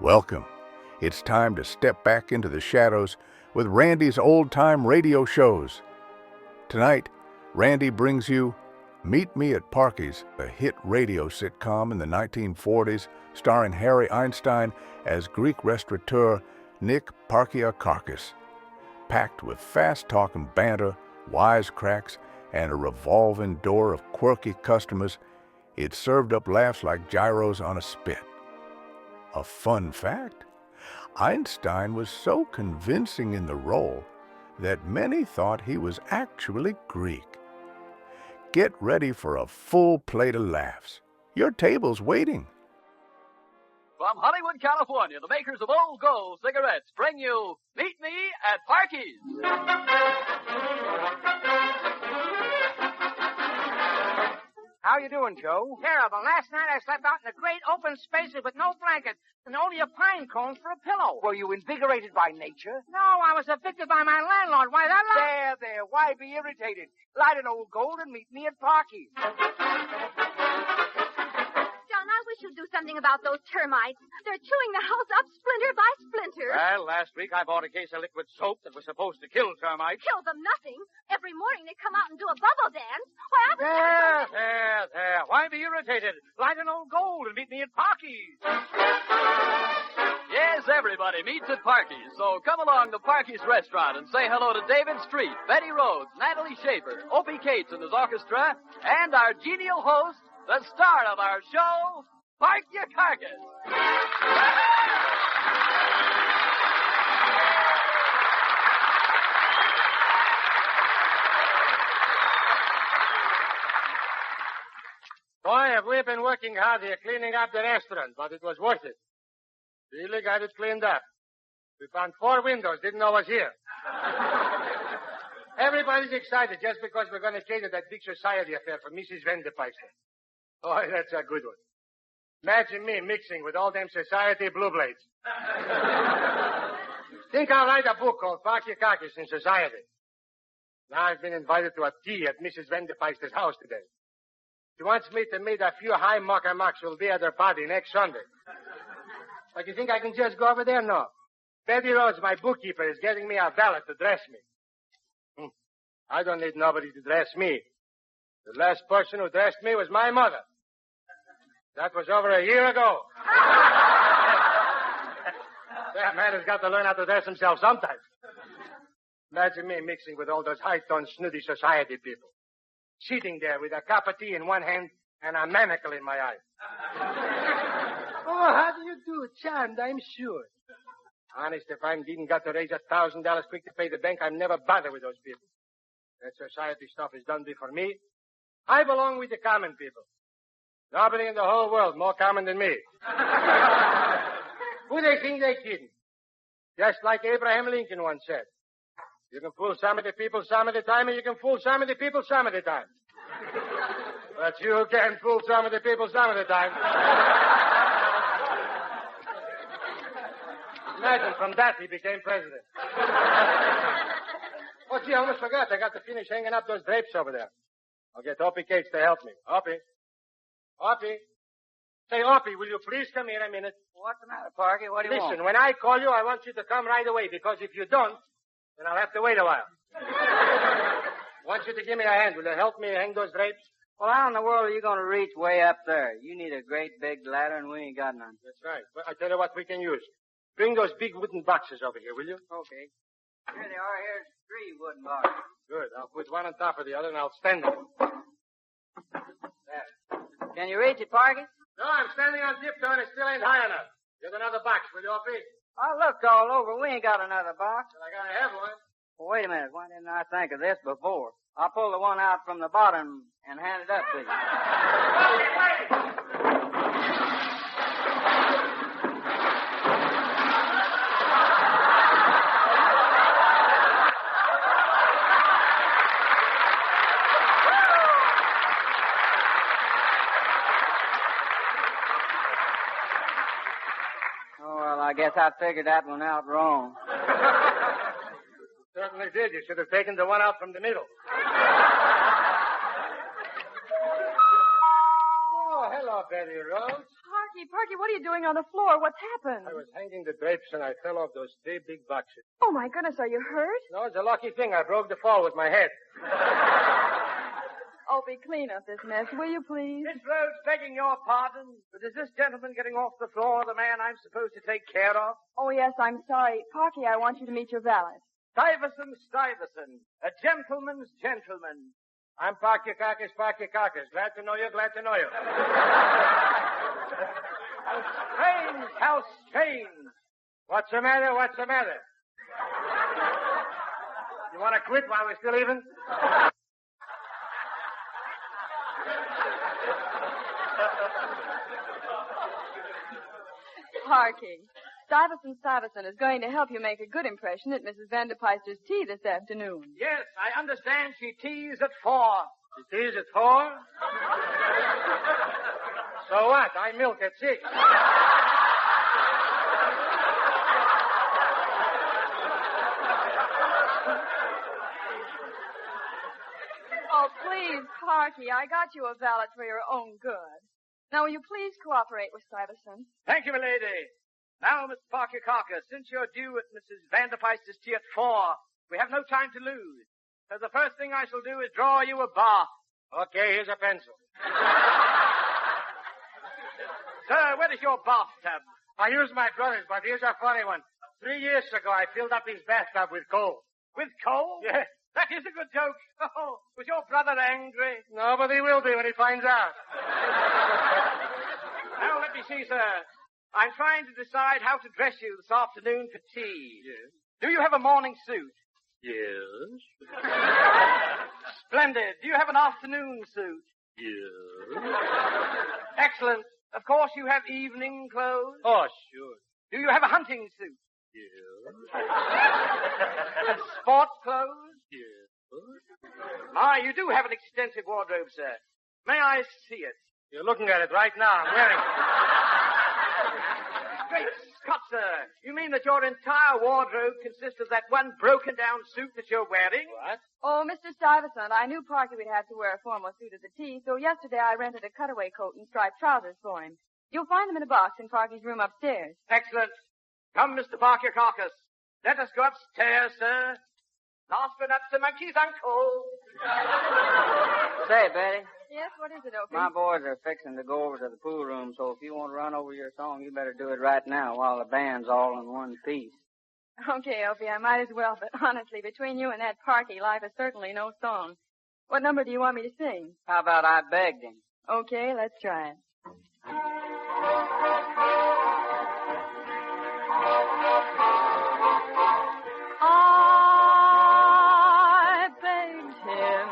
Welcome. It's time to step back into the shadows with Randy's old-time radio shows. Tonight, Randy brings you Meet Me at Parkys, a hit radio sitcom in the 1940s starring Harry Einstein as Greek restaurateur Nick Parkys, packed with fast-talking banter, wisecracks, and a revolving door of quirky customers. It served up laughs like gyros on a spit. A fun fact, Einstein was so convincing in the role that many thought he was actually Greek. Get ready for a full plate of laughs. Your table's waiting. From Hollywood, California, the makers of Old Gold cigarettes bring you Meet Me at Parkys. How you doing, Joe? Terrible. Last night I slept out in the great open spaces with no blanket and only a pine cone for a pillow. Were you invigorated by nature? No, I was evicted by my landlord. Why, that... There. Why be irritated? Light an Old Gold and meet me at Parky's. John, I wish you'd do something about those termites. They're chewing the house up splinter by splinter. Well, last week I bought a case of liquid soap that was supposed to kill termites. Kill them nothing. Every morning they come out and do a bubble dance. Why, I was... There. Why be irritated? Light an Old Gold and meet me at Parkys. Yes, everybody meets at Parkys. So come along to Parkys Restaurant and say hello to David Street, Betty Rhodes, Natalie Schaefer, Opie Cates and his orchestra, and our genial host, the star of our show, Park Your Carcass. Boy, have we been working hard here cleaning up the restaurant, but it was worth it. Really got it cleaned up. We found 4 windows, didn't know was here. Everybody's excited just because we're going to cater that big society affair for Mrs. Vendepeister. Boy, that's a good one. Imagine me mixing with all them society blue blades. Think I'll write a book called Parky in Society. Now I've been invited to a tea at Mrs. Vendepeister's house today. She wants me to meet a few high mucks who'll be at her party next Sunday. But you think I can just go over there? No. Betty Rhodes, my bookkeeper, is getting me a valet to dress me. I don't need nobody to dress me. The last person who dressed me was my mother. That was over a year ago. That man has got to learn how to dress himself sometimes. Imagine me mixing with all those high-toned, snooty society people. Sitting there with a cup of tea in one hand and a manacle in my eye. Oh, how do you do? Charmed, I'm sure. Honest, if I didn't got to raise $1,000 quick to pay the bank, I'd never bother with those people. That society stuff is done before me. I belong with the common people. Nobody in the whole world more common than me. Who they think they're kidding? Just like Abraham Lincoln once said. You can fool some of the people some of the time, and you can fool some of the people some of the time. But you can't fool some of the people some of the time. Imagine, from that he became president. Oh, gee, I almost forgot. I got to finish hanging up those drapes over there. I'll get Opie Cates to help me. Opie. Say, Opie, will you please come here a minute? What's the matter, Parky? What do you want? Listen, when I call you, I want you to come right away, because if you don't, then I'll have to wait a while. I want you to give me a hand. Will you help me hang those drapes? Well, how in the world are you going to reach way up there? You need a great big ladder, and we ain't got none. That's right. Well, I tell you what we can use. Bring those big wooden boxes over here, will you? Okay. Here they are. Here's 3 wooden boxes. Good. I'll put one on top of the other, and I'll stand them. There. Can you reach it, Parky? No, I'm standing on tiptoe, and it still ain't high enough. Get another box, will you, Opie? I looked all over. We ain't got another box. Well, I gotta have one. Well, wait a minute. Why didn't I think of this before? I'll pull the one out from the bottom and hand it up to you. Wait! Oh, well, I guess I figured that one out wrong. Certainly did. You should have taken the one out from the middle. Oh, hello, Betty Rhodes. Parky, what are you doing on the floor? What's happened? I was hanging the drapes and I fell off those three big boxes. Oh, my goodness, are you hurt? No, it's a lucky thing. I broke the fall with my head. Opie, clean up this mess, will you please? Miss Rhodes, begging your pardon, but is this gentleman getting off the floor the man I'm supposed to take care of? Oh, yes, I'm sorry. Parky, I want you to meet your valet. Stuyvesant, a gentleman's gentleman. I'm Parkys. Glad to know you. How strange. What's the matter? You want to quit while we're still even? Parky, Stuyvesant is going to help you make a good impression at Mrs. Vanderpeister's tea this afternoon. Yes, I understand she teas at 4. She teas at 4? So what? I milk at 6. Oh, please, Parky, I got you a valet for your own good. Now, will you please cooperate with Stuyvesant? Thank you, milady. Now, Mr. Parkys, since you're due at Mrs. Vanderpeister's tea at 4, we have no time to lose. So the first thing I shall do is draw you a bath. Okay, here's a pencil. Sir, where is your bathtub? I used my brother's, but here's a funny one. 3 years ago, I filled up his bathtub with coal. With coal? Yes. That is a good joke. Oh, was your brother angry? No, but he will be when he finds out. Now, let me see, sir. I'm trying to decide how to dress you this afternoon for tea. Yes. Do you have a morning suit? Yes. Splendid. Do you have an afternoon suit? Yes. Excellent. Of course, you have evening clothes? Oh, sure. Do you have a hunting suit? Yes. And sport clothes? Yes. My, you do have an extensive wardrobe, sir. May I see it? You're looking at it right now. I'm wearing it. Great Scott, sir. You mean that your entire wardrobe consists of that one broken-down suit that you're wearing? What? Oh, Mr. Stuyvesant, I knew Parky would have to wear a formal suit at the tea, so yesterday I rented a cutaway coat and striped trousers for him. You'll find them in a box in Parky's room upstairs. Excellent. Come, Mr. Parkys. Let us go upstairs, sir. Last but not the monkey's uncle. Say, Betty, Yes, what is it, Opie? my boys are fixing to go over to the pool room, so if you want to run over your song, you better do it right now while the band's all in one piece. Okay, Opie, I might as well, but honestly, between you and that Parky, life is certainly no song. What number do you want me to sing? How about I begged him? Okay, let's try it. I begged him.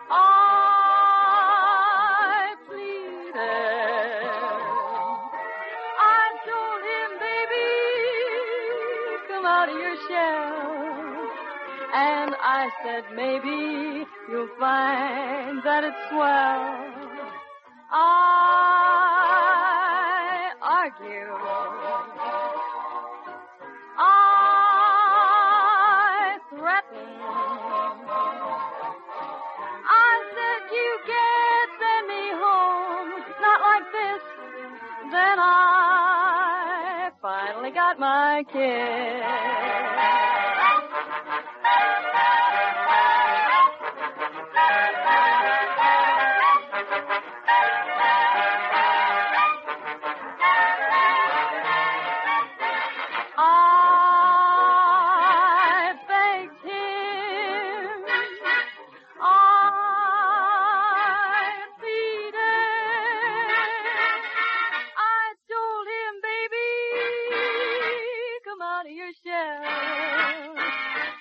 I pleaded. I told him, baby, come out of your shell. And I said, maybe you'll find that it's swell. I argued. I threatened. I said, you can't send me home, not like this. Then I finally got my kiss. I begged him. I pleaded. I told him, baby, come out of your shell.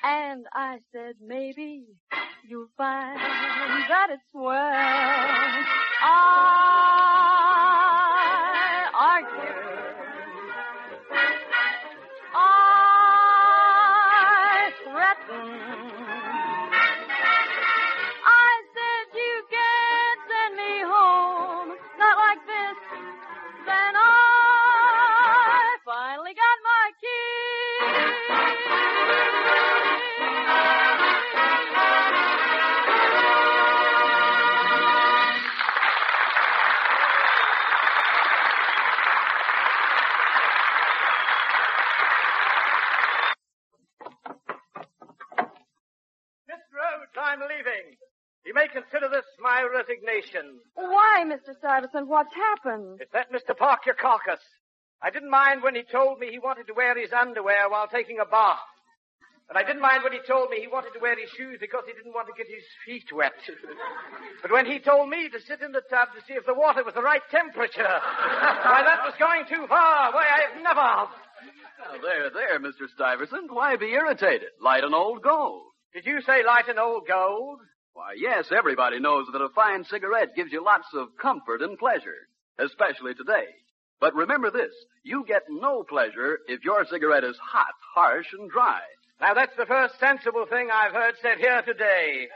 And I said, maybe you'll find that it's swell. I argued. I threatened. I said, you can't send me home, not like this. Then I finally got my kiss. resignation. Why, Mr. Stuyvesant? What's happened? It's that Mr. Parky. I didn't mind when he told me he wanted to wear his underwear while taking a bath. But I didn't mind when he told me he wanted to wear his shoes because he didn't want to get his feet wet. But when he told me to sit in the tub to see if the water was the right temperature, why, that was going too far. Why, I've never... Now, there, Mr. Stuyvesant. Why be irritated? Light an old gold. Did you say light an old gold? Why, yes, everybody knows that a fine cigarette gives you lots of comfort and pleasure, especially today. But remember this, you get no pleasure if your cigarette is hot, harsh, and dry. Now, that's the first sensible thing I've heard said here today.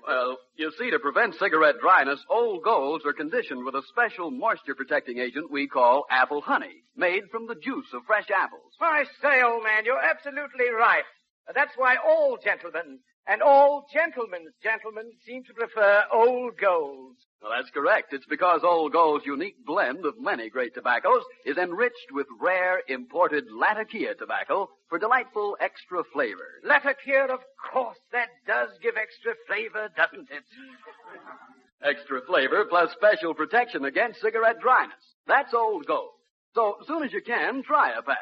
Well, you see, to prevent cigarette dryness, old golds are conditioned with a special moisture-protecting agent we call apple honey, made from the juice of fresh apples. I say, old man, you're absolutely right. That's why all gentlemen and all gentlemen's gentlemen seem to prefer old golds. Well, that's correct. It's because Old Gold's unique blend of many great tobaccos is enriched with rare imported Latakia tobacco for delightful extra flavor. Latakia, of course, that does give extra flavor, doesn't it? Extra flavor plus special protection against cigarette dryness. That's Old Gold. So, as soon as you can, try a pack.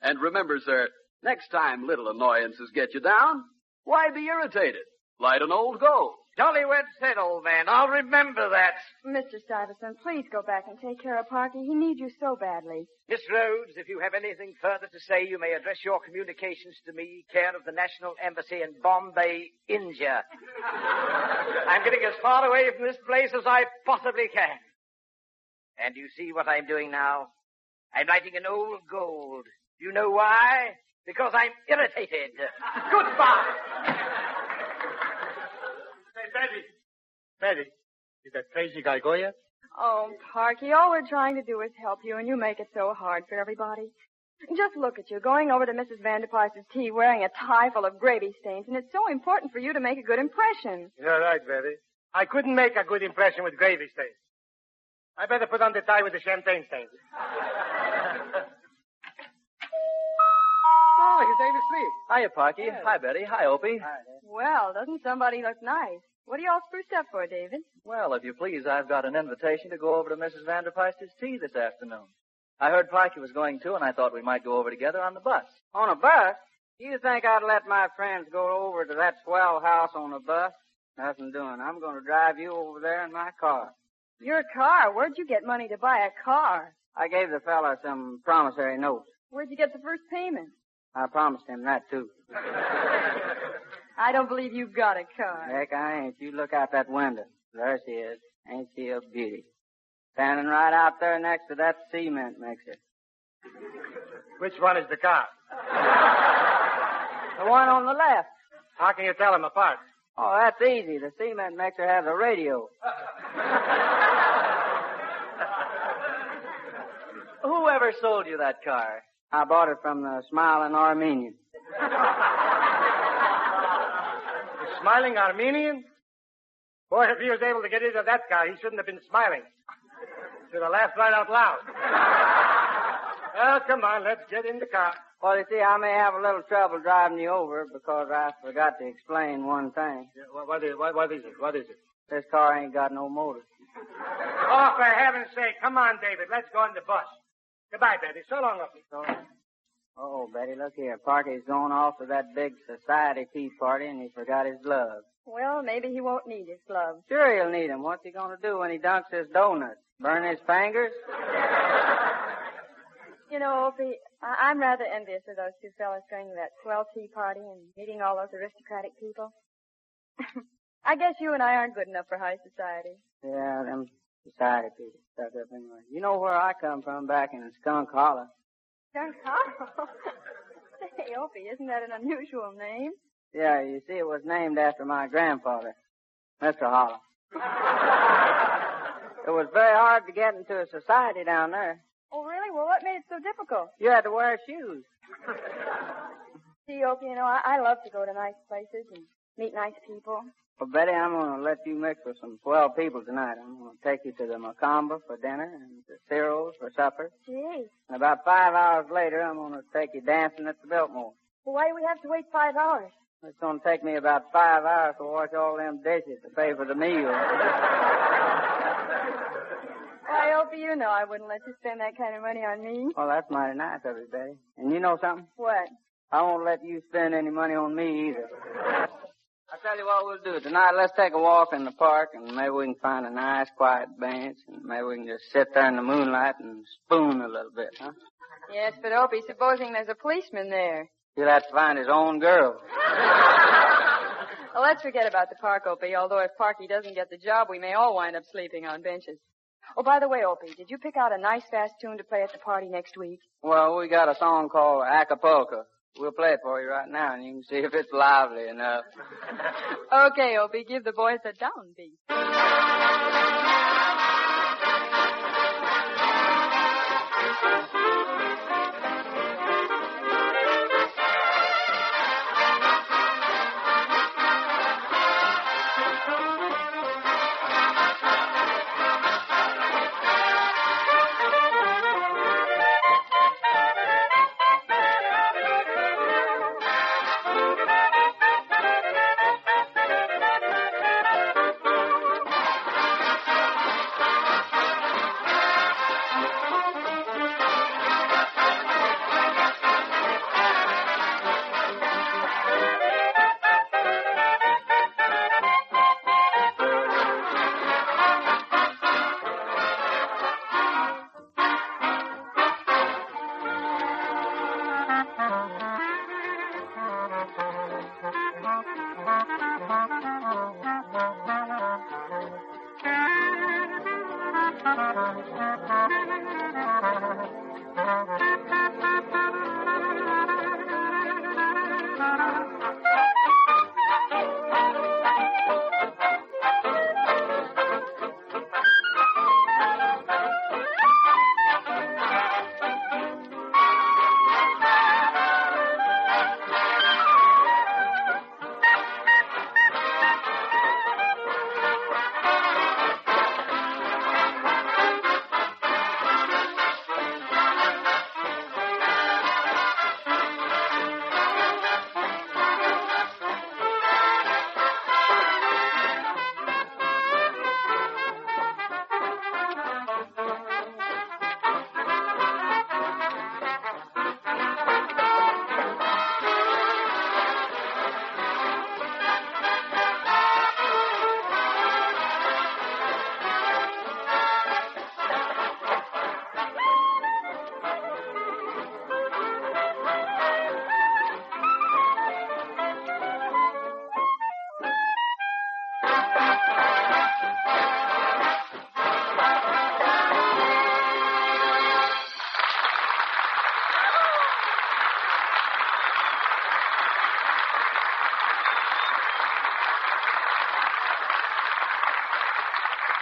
And remember, sir, next time little annoyances get you down, why be irritated? Light an Old Gold. Jolly well said, old man. I'll remember that. Mr. Stuyvesant, please go back and take care of Parky. He needs you so badly. Miss Rhodes, if you have anything further to say, you may address your communications to me, care of the National Embassy in Bombay, India. I'm getting as far away from this place as I possibly can. And you see what I'm doing now? I'm lighting an old gold. You know why? Because I'm irritated. Goodbye. Betty, did that crazy guy go yet? Oh, Parky, all we're trying to do is help you, and you make it so hard for everybody. Just look at you, going over to Mrs. Vanderplyce's tea wearing a tie full of gravy stains, and it's so important for you to make a good impression. You're right, Betty. I couldn't make a good impression with gravy stains. I better put on the tie with the champagne stains. Oh, here's David Sleep. Hiya, Parky. Hi, Betty. Hi, Opie. Hi. Well, doesn't somebody look nice? What are you all spruced up for, David? Well, if you please, I've got an invitation to go over to Mrs. Vanderplyce's tea this afternoon. I heard Parky was going too, and I thought we might go over together on the bus. On a bus? You think I'd let my friends go over to that swell house on a bus? Nothing doing. I'm going to drive you over there in my car. Your car? Where'd you get money to buy a car? I gave the fella some promissory notes. Where'd you get the first payment? I promised him that, too. I don't believe you've got a car. Heck, I ain't. You look out that window. There she is. Ain't she a beauty? Standing right out there next to that cement mixer. Which one is the car? The one on the left. How can you tell them apart? Oh, that's easy. The cement mixer has a radio. Whoever sold you that car? I bought it from the smiling Armenian. The smiling Armenian? Boy, if he was able to get into that car, he shouldn't have been smiling. Should have laughed right out loud. Well, come on, let's get in the car. Well, you see, I may have a little trouble driving you over because I forgot to explain one thing. Yeah, what is it? This car ain't got no motor. Oh, for heaven's sake, come on, David. Let's go on the bus. Goodbye, Betty. So long, Opie. So, oh, Betty, look here. Parky's going off to that big society tea party, and he forgot his gloves. Well, maybe he won't need his gloves. Sure he'll need them. What's he going to do when he dunks his donuts? Burn his fingers? You know, Opie, I'm rather envious of those two fellas going to that swell tea party and meeting all those aristocratic people. I guess you and I aren't good enough for high society. Yeah, them society people stuck up anyway. You know where I come from, back in Skunk Hollow. Skunk Hollow? Hey, Opie, isn't that an unusual name? Yeah, you see, it was named after my grandfather, Mr. Hollow. It was very hard to get into a society down there. Oh, really? Well, what made it so difficult? You had to wear shoes. See, Opie, you know, I love to go to nice places and meet nice people. Well, Betty, I'm going to let you mix with some swell people tonight. I'm going to take you to the Macomba for dinner and to Ciro's for supper. Gee. And about 5 hours later, I'm going to take you dancing at the Biltmore. Well, why do we have to wait 5 hours? It's going to take me about 5 hours to wash all them dishes to pay for the meal. Why, Opie, you know I wouldn't let you spend that kind of money on me. Well, that's mighty nice of you, Betty. And you know something? What? I won't let you spend any money on me either. I'll tell you what we'll do. Tonight, let's take a walk in the park, and maybe we can find a nice, quiet bench, and maybe we can just sit there in the moonlight and spoon a little bit, huh? Yes, but Opie, supposing there's a policeman there. He'll have to find his own girl. Well, let's forget about the park, Opie, although if Parky doesn't get the job, we may all wind up sleeping on benches. Oh, by the way, Opie, did you pick out a nice, fast tune to play at the party next week? Well, we got a song called Acapulco. We'll play it for you right now, and you can see if it's lively enough. Okay, Opie, give the boys a downbeat.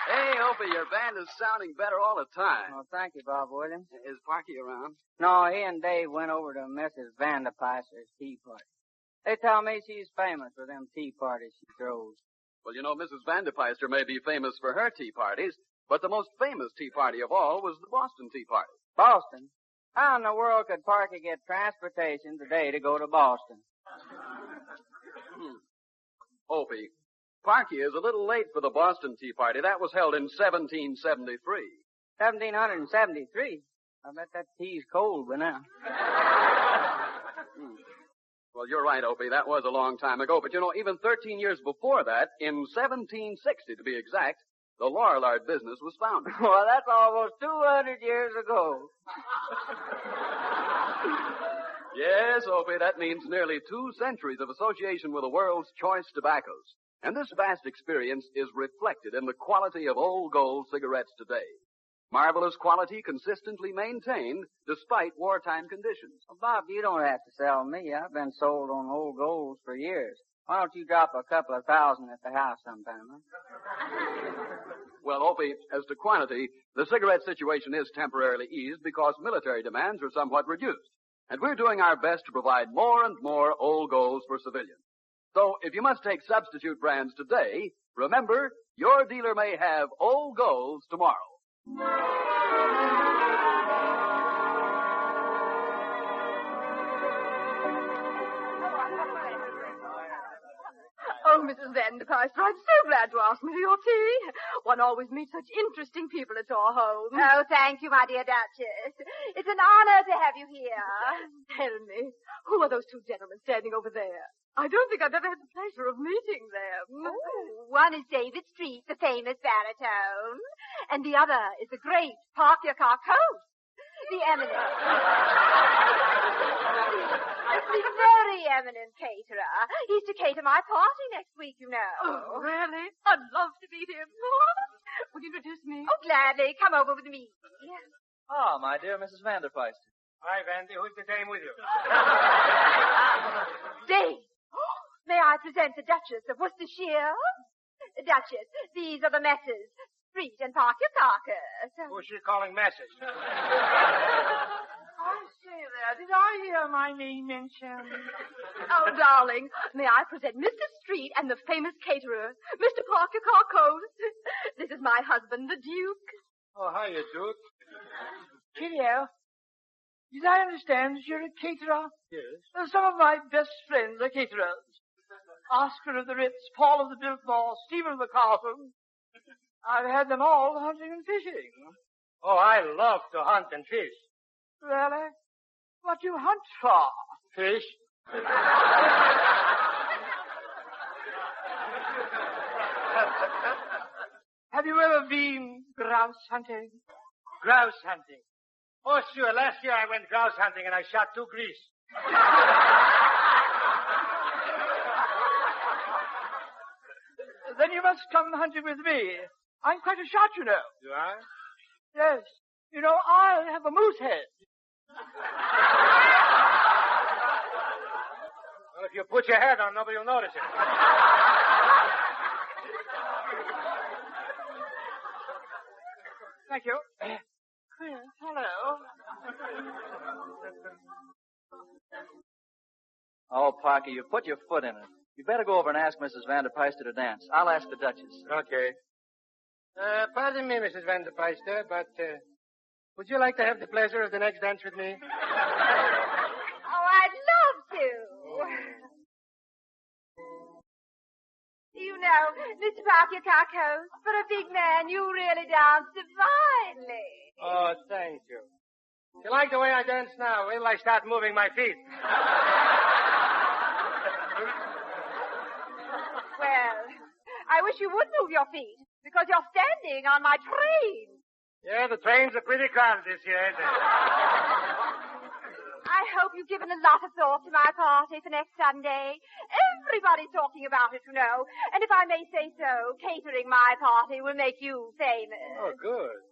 Hey, Opie, your band is sounding better all the time. Well, thank you, Bob Williams. Is Parky around? No, he and Dave went over to Mrs. Vanderpeister's tea party. They tell me she's famous for them tea parties she throws. Well, you know, Mrs. Vanderpeister may be famous for her tea parties, but the most famous tea party of all was the Boston Tea Party. Boston? How in the world could Parky get transportation today to go to Boston? Opie, Parky is a little late for the Boston Tea Party. That was held in 1773. 1773? I bet that tea's cold by now. Well, you're right, Opie. That was a long time ago. But, you know, even 13 years before that, in 1760 to be exact, the Lorillard business was founded. Well, that's almost 200 years ago. Yes, Opie, that means nearly 2 centuries of association with the world's choice tobaccos. And this vast experience is reflected in the quality of Old Gold cigarettes today. Marvelous quality consistently maintained despite wartime conditions. Well, Bob, you don't have to sell me. I've been sold on Old Golds for years. Why don't you drop a couple of thousand at the house sometime, huh? Well, Opie, as to quantity, the cigarette situation is temporarily eased because military demands are somewhat reduced. And we're doing our best to provide more and more Old Golds for civilians. So, if you must take substitute brands today, remember, your dealer may have Old Golds tomorrow. Mrs. Vanderpeister, I'm so glad you asked me to your tea. One always meets such interesting people at your home. Oh, thank you, my dear Duchess. It's an honor to have you here. Tell me, who are those two gentlemen standing over there? I don't think I've ever had the pleasure of meeting them. Oh, one is David Street, the famous baritone, and the other is the great Parky host, the eminent. The very eminent caterer. He's to cater my party next week, you know. Oh, really? I'd love to meet him. Would you introduce me? Oh, gladly. Come over with me. Ah, my dear Mrs. Vanderpeister. Hi, Vandy. Who's the dame with you? Dave, may I present the Duchess of Worcestershire? Duchess, these are the Messrs. Street and Parky. Who's she calling messes? I say there, did I hear my name mentioned? Oh, darling, may I present Mr. Street and the famous caterer, Mr. Parky Carcos. This is my husband, the Duke. Oh, hiya, Duke. Cheerio. Did I understand that you're a caterer? Yes. Some of my best friends are caterers. Oscar of the Ritz, Paul of the Biltmore, Stephen of the Carlton. I've had them all hunting and fishing. Oh, I love to hunt and fish. Really? What do you hunt for? Fish? Have you ever been grouse hunting? Grouse hunting. Oh, sure. Last year I went grouse hunting and I shot 2 geese. Then you must come hunting with me. I'm quite a shot, you know. You are? Yes. You know, I have a moose head. Well, if you put your head on, nobody will notice it. Thank you. Hello. Oh, Parky, you put your foot in it. You better go over and ask Mrs. Vanderpeister to dance. I'll ask the Duchess. Okay. Pardon me, Mrs. Vanderpeister, but would you like to have the pleasure of the next dance with me? Oh, I'd love to. You know, Mr. Parky Carcos, for a big man, you really dance divinely. Oh, thank you. You like the way I dance now? Wait till I start moving my feet. Well, I wish you would move your feet, because you're standing on my train. Yeah, the trains are pretty crowded this year, ain't they? I hope you've given a lot of thought to my party for next Sunday. Everybody's talking about it, you know. And if I may say so, catering my party will make you famous. Oh, good.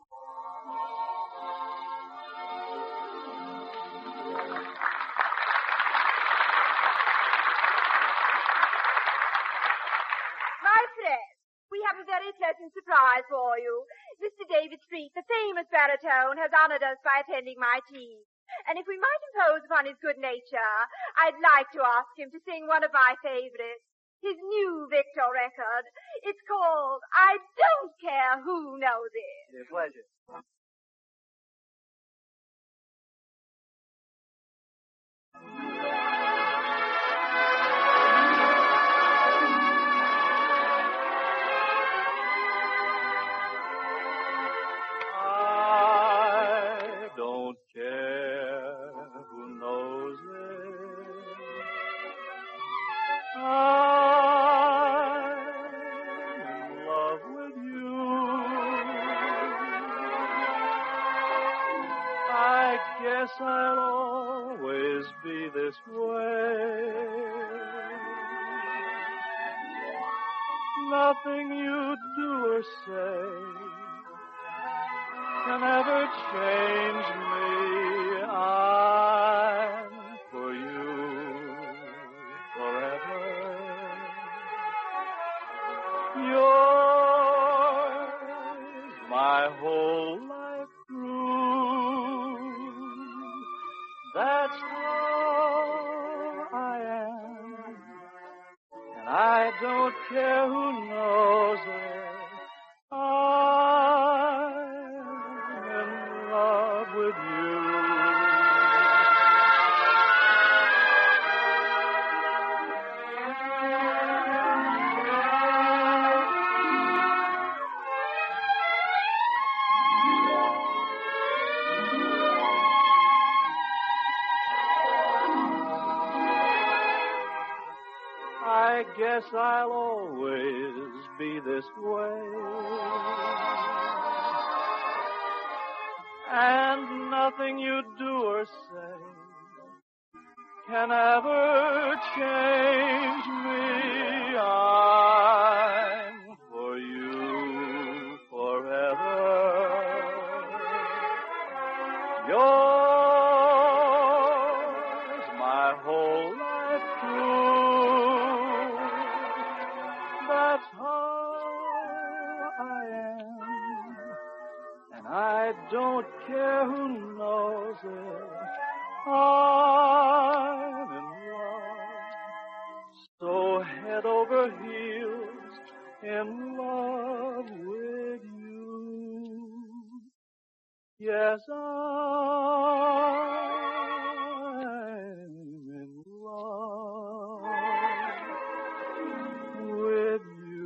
My friends, we have a very pleasant surprise for you. Mr. David Street, the famous baritone, has honored us by attending my tea. And if we might impose upon his good nature, I'd like to ask him to sing one of my favorites, his new Victor record. It's called I Don't Care Who Knows It. Your pleasure. I don't care who knows it. I'm in love with you. I guess I'll always be this way. Nothing you do or say can ever change me. I'm for you forever. Yours my whole life through. That's how I am. And I don't care who knows it. I'm in love with you. guess I'll always be this way. And nothing you do or say can ever change me. I'm for you forever. Yours, my whole life through. That's how I am, and I don't care who knows it. I'm in love, so head over heels in love with you. Yes, I'm in love with you.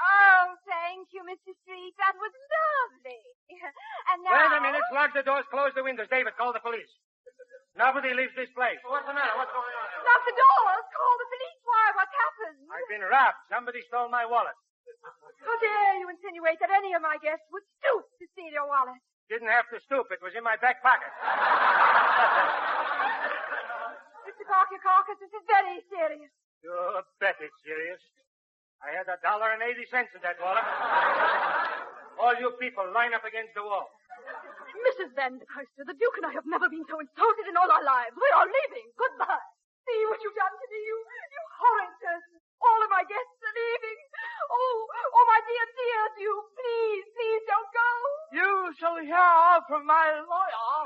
Oh, thank you, Mr. Street. That was lovely. And now... Wait a minute. Lock the doors, close the windows. David, call the police. Nobody leaves this place. What's the matter? What's going on? Lock the doors. Call the police. Why? What's happened? I've been robbed. Somebody stole my wallet. How dare you insinuate that any of my guests would stoop to steal your wallet? Didn't have to stoop. It was in my back pocket. Mr. Parkys, this is very serious. You bet it's serious. I had $1.80 in that wallet. All you people line up against the wall. Mrs. Vanderpeister, the Duke and I have never been so insulted in all our lives. We are leaving. Goodbye. See what you've done to me, you horrid person. All of my guests are leaving. Oh, my dear, you. Please don't go. You shall hear from my lawyer.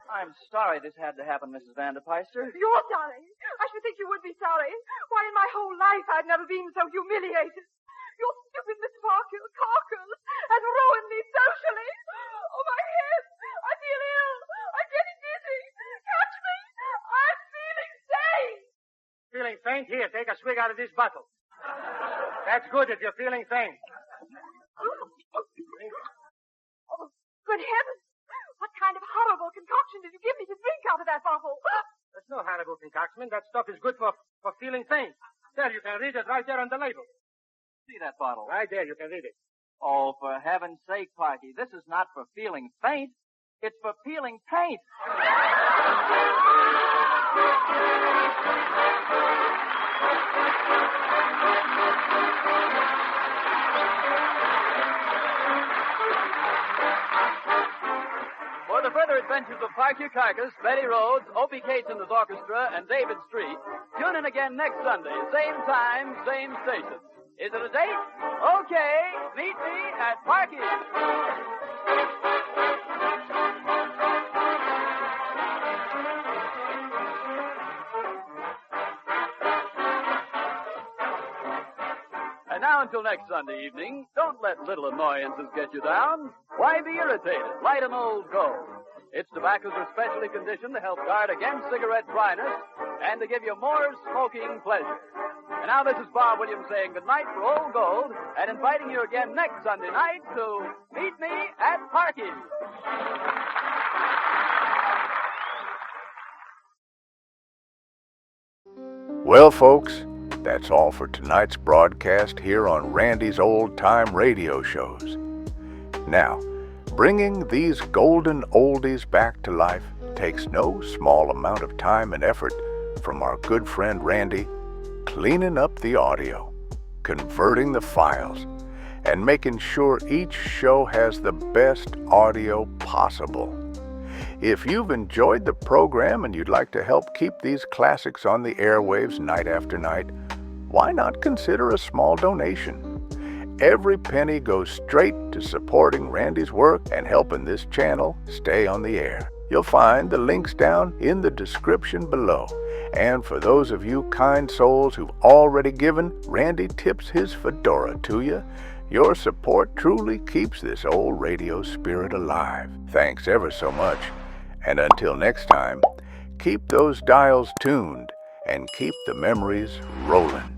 I'm sorry this had to happen, Mrs. Vanderpeister. You're sorry. I should think you would be sorry. Why, in my whole life, I've never been so humiliated. Your stupid Miss Parkys has ruined me socially. Oh, my head. I feel ill. I'm getting dizzy. Catch me. I'm feeling safe. Feeling faint? Here, take a swig out of this bottle. That's good if you're feeling faint. Oh, good heavens. What kind of horrible concoction did you give me to drink out of that bottle? There's no horrible concoction. That stuff is good for feeling faint. There, you can read it right there on the label. See that bottle? Right there, you can read it. Oh, for heaven's sake, Parky, this is not for feeling faint. It's for peeling paint. For the further adventures of Parky Carcass, Betty Rhodes, Opie Cates and his orchestra, and David Street, tune in again next Sunday, same time, same station. Is it a date? Okay, meet me at Parkys. And now until next Sunday evening, don't let little annoyances get you down. Why be irritated? Light an old gold. Its tobaccos are specially conditioned to help guard against cigarette dryness and to give you more smoking pleasure. And now this is Bob Williams saying goodnight for Old Gold and inviting you again next Sunday night to meet me at Parkys. Well, folks, that's all for tonight's broadcast here on Randy's Old Time Radio Shows. Now, bringing these golden oldies back to life takes no small amount of time and effort from our good friend Randy, cleaning up the audio, converting the files, and making sure each show has the best audio possible. If you've enjoyed the program and you'd like to help keep these classics on the airwaves night after night, why not consider a small donation? Every penny goes straight to supporting Randy's work and helping this channel stay on the air. You'll find the links down in the description below. And for those of you kind souls who've already given, Randy tips his fedora to you. Your support truly keeps this old radio spirit alive. Thanks ever so much. And until next time, keep those dials tuned and keep the memories rolling.